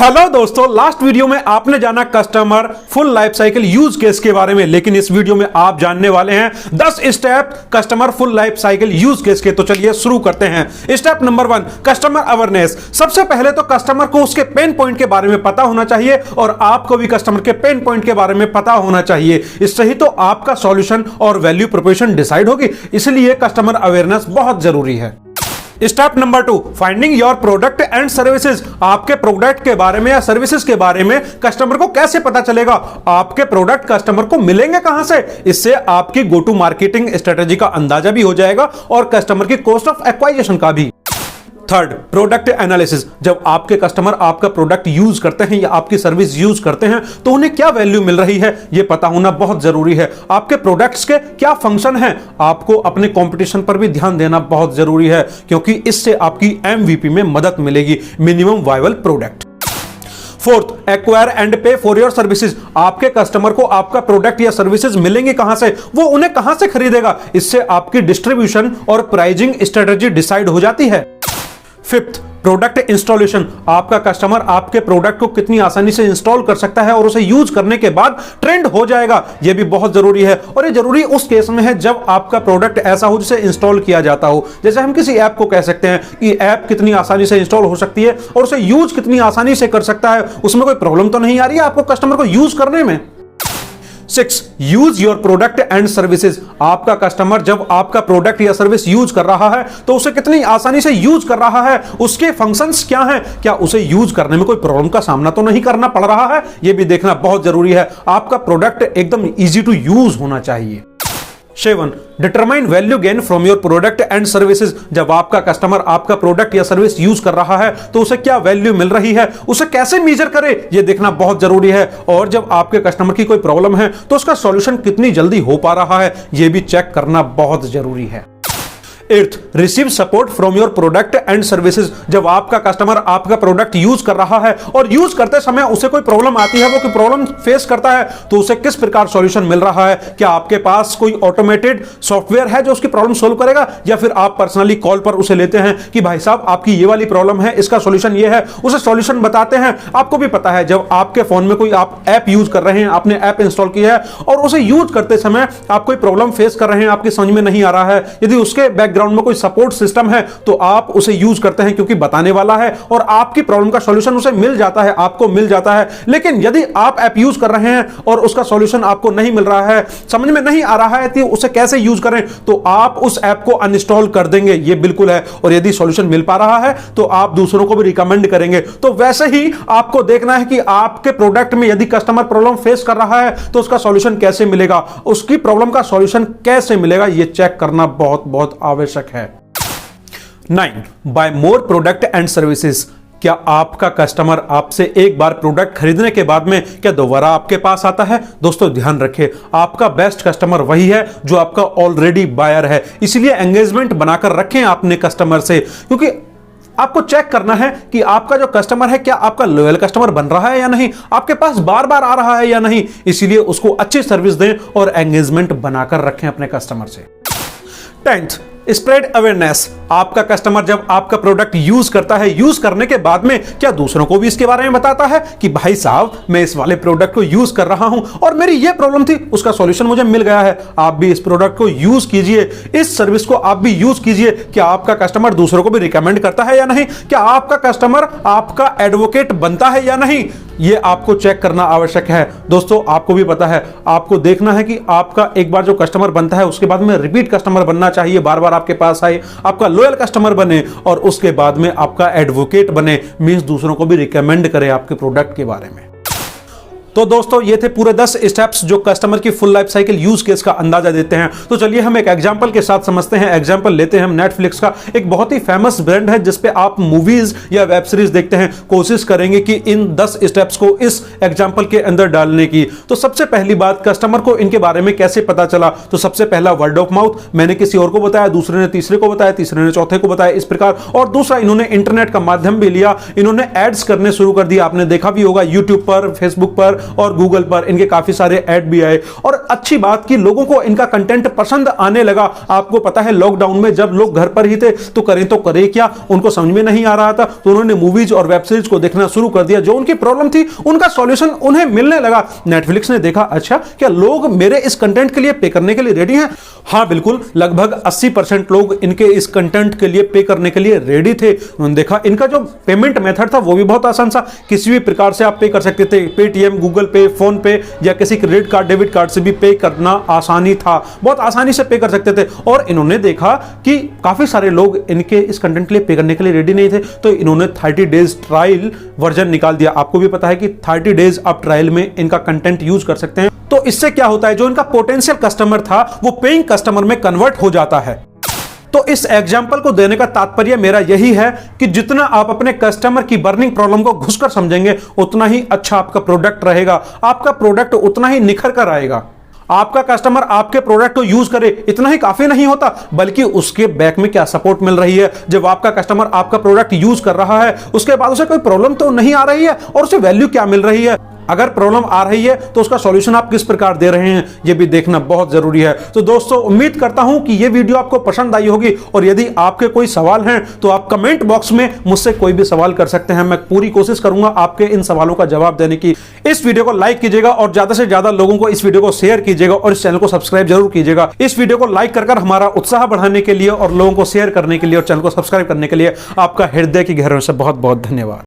Hello दोस्तों, last video में आपने जाना customer full life cycle use case के बारे में, लेकिन इस वीडियो में आप जानने वाले हैं 10 step customer full life cycle use case के। तो चलिए शुरू करते हैं। Step number 1, customer awareness. सबसे पहले तो कस्टमर को उसके पेन पॉइंट के बारे में पता होना चाहिए और आपको भी कस्टमर के पेन पॉइंट के बारे में पता होना चाहिए। इससे ही तो आपका सॉल्यूशन और वैल्यू प्रोपोजिशन डिसाइड होगी, इसलिए कस्टमर अवेयरनेस बहुत जरूरी है। Step number 2, finding your product and services. आपके प्रोडक्ट के बारे में या सर्विसेज के बारे में कस्टमर को कैसे पता चलेगा? आपके प्रोडक्ट कस्टमर को मिलेंगे कहां से? इससे आपकी गो टू मार्केटिंग स्ट्रेटेजी का अंदाजा भी हो जाएगा और कस्टमर की कॉस्ट ऑफ एक्वाइजिशन का भी। Third, product analysis. जब आपके कस्टमर आपका प्रोडक्ट यूज करते हैं या आपकी सर्विस यूज करते हैं तो उन्हें क्या वैल्यू मिल रही है, यह पता होना बहुत जरूरी है। आपके प्रोडक्ट्स के क्या फंक्शन हैं, आपको अपने कंपटीशन पर भी ध्यान देना बहुत जरूरी है, क्योंकि इससे आपकी एमवीपी में मदद मिलेगी, minimum viable product. Fourth, acquire and पे फॉर योर सर्विसेज। आपके कस्टमर को आपका प्रोडक्ट या सर्विसेज मिलेंगे कहां से, वो उन्हें कहां से खरीदेगा? इससे आपकी डिस्ट्रीब्यूशन और प्राइसिंग स्ट्रेटेजी डिसाइड हो जाती है। Fifth, product installation. आपका कस्टमर आपके प्रोडक्ट को कितनी आसानी से इंस्टॉल कर सकता है और उसे यूज करने के बाद ट्रेंड हो जाएगा, यह भी बहुत जरूरी है। और यह जरूरी उस केस में है जब आपका प्रोडक्ट ऐसा हो जिसे इंस्टॉल किया जाता हो। जैसे हम किसी ऐप को कह सकते हैं कि ऐप कितनी आसानी से इंस्टॉल हो सकती है और उसे यूज कितनी आसानी से कर सकता है, उसमें कोई प्रॉब्लम तो नहीं आ रही है आपको कस्टमर को यूज करने में। 6, use your product and services. आपका कस्टमर जब आपका प्रोडक्ट या सर्विस यूज कर रहा है तो उसे कितनी आसानी से यूज कर रहा है, उसके फंक्शंस क्या हैं, क्या उसे यूज करने में कोई प्रॉब्लम का सामना तो नहीं करना पड़ रहा है, यह भी देखना बहुत जरूरी है। आपका प्रोडक्ट एकदम इजी टू यूज होना चाहिए। 7, determine value gain from your product and services. जब आपका कस्टमर आपका प्रोडक्ट या सर्विस यूज कर रहा है तो उसे क्या वैल्यू मिल रही है, उसे कैसे मेजर करे, यह देखना बहुत जरूरी है। और जब आपके कस्टमर की कोई प्रॉब्लम है तो उसका सॉल्यूशन कितनी जल्दी हो पा रहा है, यह भी चेक करना बहुत जरूरी है। 8, receive support from your product and services. जब आपका कस्टमर आपका प्रोडक्ट यूज कर रहा है और यूज करते समय उसे कोई प्रॉब्लम आती है, वो कोई प्रॉब्लम फेस करता है, तो उसे किस प्रकार सॉल्यूशन मिल रहा है? क्या आपके पास कोई ऑटोमेटेड सॉफ्टवेयर है जो उसकी प्रॉब्लम सोल्व करेगा, या फिर आप पर्सनली कॉल पर उसे लेते हैं कि भाई साहब आपकी ये वाली प्रॉब्लम है, इसका सॉल्यूशन ये है, उसे सॉल्यूशन बताते हैं। आपको भी पता है जब आपके फोन में कोई आप ऐप यूज कर रहे हैं, आपने ऐप इंस्टॉल किया है और उसे यूज करते समय आप कोई प्रॉब्लम फेस कर रहे हैं, आपकी समझ में नहीं आ रहा है, यदि उसके बैकग्राउंड में कोई सपोर्ट सिस्टम है तो आप उसे यूज करते हैं क्योंकि बताने वाला है और आपकी प्रॉब्लम का सॉल्यूशन उसे मिल जाता है, आपको मिल जाता है। लेकिन यदि आप ऐप यूज कर रहे हैं और उसका सॉल्यूशन आपको नहीं मिल रहा है, समझ में नहीं आ रहा है कि उसे कैसे यूज करें, तो आप उस ऐप को अनइंस्टॉल कर देंगे, यह बिल्कुल है। और यदि सॉल्यूशन मिल पा रहा है तो आप दूसरों को भी रिकमेंड करेंगे। तो वैसे ही आपको देखना है कि आपके प्रोडक्ट में यदि कस्टमर प्रॉब्लम फेस कर रहा है तो उसका सॉल्यूशन कैसे मिलेगा, उसकी प्रॉब्लम का सॉल्यूशन कैसे मिलेगा, यह चेक करना बहुत बहुत आवश्यक है। 9, buy more product and services. क्या आपका कस्टमर आपसे एक बार प्रोडक्ट खरीदने के बाद में क्या दोबारा आपके पास आता है? दोस्तों ध्यान रखें, आपका बेस्ट कस्टमर वही है जो आपका ऑलरेडी बायर है। इसलिए एंगेजमेंट बनाकर रखें अपने कस्टमर से, क्योंकि आपको चेक करना है कि आपका जो कस्टमर है क्या आपका लॉयल कस्टमर बन रहा है या नहीं, आपके पास बार बार आ रहा है या नहीं। इसीलिए उसको अच्छी सर्विस दें और एंगेजमेंट बनाकर रखें अपने कस्टमर से। 10th, spread awareness. आपका कस्टमर जब आपका प्रोडक्ट यूज करता है, यूज करने के बाद में क्या दूसरों को भी इसके बारे में बताता है कि भाई साहब मैं इस वाले प्रोडक्ट को यूज कर रहा हूं और मेरी ये प्रॉब्लम थी, उसका सॉल्यूशन मुझे मिल गया है, आप भी इस प्रोडक्ट को यूज कीजिए, इस सर्विस को आप भी यूज कीजिए। क्या आपका कस्टमर दूसरों को भी रिकमेंड करता है या नहीं? क्या आपका कस्टमर आपका एडवोकेट बनता है या नहीं? यह आपको चेक करना आवश्यक है। दोस्तों आपको भी पता है, आपको देखना है कि आपका एक बार जो कस्टमर बनता है उसके बाद में रिपीट कस्टमर बनना चाहिए, बार बार आपके पास आए, आपका लॉयल कस्टमर बने और उसके बाद में आपका एडवोकेट बने, मींस दूसरों को भी रिकमेंड करे आपके प्रोडक्ट के बारे में। तो दोस्तों ये थे पूरे 10 स्टेप्स जो कस्टमर की full life cycle use case का अंदाजा देते हैं। तो चलिए हम एक एग्जांपल के साथ समझते हैं। एग्जांपल लेते हैं हम नेटफ्लिक्स का, एक बहुत ही फेमस ब्रांड है जिस पे आप मूवीज या वेब सीरीज देखते हैं। कोशिश करेंगे कि इन 10 स्टेप्स को इस एग्जांपल के अंदर डालने की। तो सबसे पहली बात, कस्टमर को इनके बारे में कैसे पता चला? तो सबसे पहला वर्ड ऑफ माउथ, मैंने किसी और को बताया, दूसरे ने तीसरे को बताया, तीसरे ने चौथे को बताया, इस प्रकार। और दूसरा, इन्होंने इंटरनेट का माध्यम भी लिया, इन्होंने एड्स करने शुरू कर दिया। आपने देखा भी होगा यूट्यूब पर, फेसबुक पर और गूगल पर इनके काफी सारे ऐड भी आए। और अच्छी बात कि लोगों को इनका कंटेंट पसंद आने लगा। आपको पता है लॉकडाउन में जब लोग घर पर ही थे तो करें क्या, उनको समझ में नहीं आ रहा था, तो उन्होंने मूवीज और वेब सीरीज को देखना शुरू कर दिया। जो उनकी प्रॉब्लम थी उनका सॉल्यूशन उन्हें मिलने लगा। नेटफ्लिक्स ने देखा, अच्छा क्या लोग मेरे इस कंटेंट के लिए पे करने के लिए रेडी हैं? हाँ बिल्कुल, लगभग 80% लोग इनके इस कंटेंट के लिए पे करने के लिए रेडी थे। उन्होंने देखा इनका जो पेमेंट मेथड था वो भी बहुत आसान था, किसी भी प्रकार से आप पे कर सकते थे। पेटीएम, गूगल पे, फोन पे या किसी क्रेडिट कार्ड, डेबिट कार्ड से भी पे करना आसानी था, बहुत आसानी से पे कर सकते थे। और इन्होंने देखा कि काफी सारे लोग इनके इस कंटेंट के लिए पे करने के लिए रेडी नहीं थे, तो इन्होंने 30 डेज ट्रायल वर्जन निकाल दिया। आपको भी पता है कि 30 डेज आप ट्रायल में इनका कंटेंट यूज कर सकते हैं। तो इससे क्या होता है, जो इनका पोटेंशियल कस्टमर था वो पेइंग कस्टमर में कन्वर्ट हो जाता है। तो इस एग्जाम्पल को देने का तात्पर्य मेरा यही है कि जितना आप अपने कस्टमर की बर्निंग प्रॉब्लम को घुसकर समझेंगे उतना ही अच्छा आपका प्रोडक्ट रहेगा, आपका प्रोडक्ट उतना ही निखर कर आएगा। आपका कस्टमर आपके प्रोडक्ट को यूज करे इतना ही काफी नहीं होता, बल्कि उसके बैक में क्या सपोर्ट मिल रही है। जब आपका कस्टमर आपका प्रोडक्ट यूज कर रहा है उसके बाद उसे कोई प्रॉब्लम तो नहीं आ रही है, और उसे वैल्यू क्या मिल रही है। अगर प्रॉब्लम आ रही है तो उसका सॉल्यूशन आप किस प्रकार दे रहे हैं, यह भी देखना बहुत जरूरी है। तो दोस्तों, उम्मीद करता हूं कि यह वीडियो आपको पसंद आई होगी, और यदि आपके कोई सवाल हैं तो आप कमेंट बॉक्स में मुझसे कोई भी सवाल कर सकते हैं। मैं पूरी कोशिश करूंगा आपके इन सवालों का जवाब देने की। इस वीडियो को लाइक कीजिएगा और ज्यादा से ज्यादा लोगों को इस वीडियो को शेयर कीजिएगा, और इस चैनल को सब्सक्राइब जरूर कीजिएगा। इस वीडियो को लाइक कर हमारा उत्साह बढ़ाने के लिए और लोगों को शेयर करने के लिए और चैनल को सब्सक्राइब करने के लिए आपका हृदय की गहराइयों से बहुत बहुत धन्यवाद।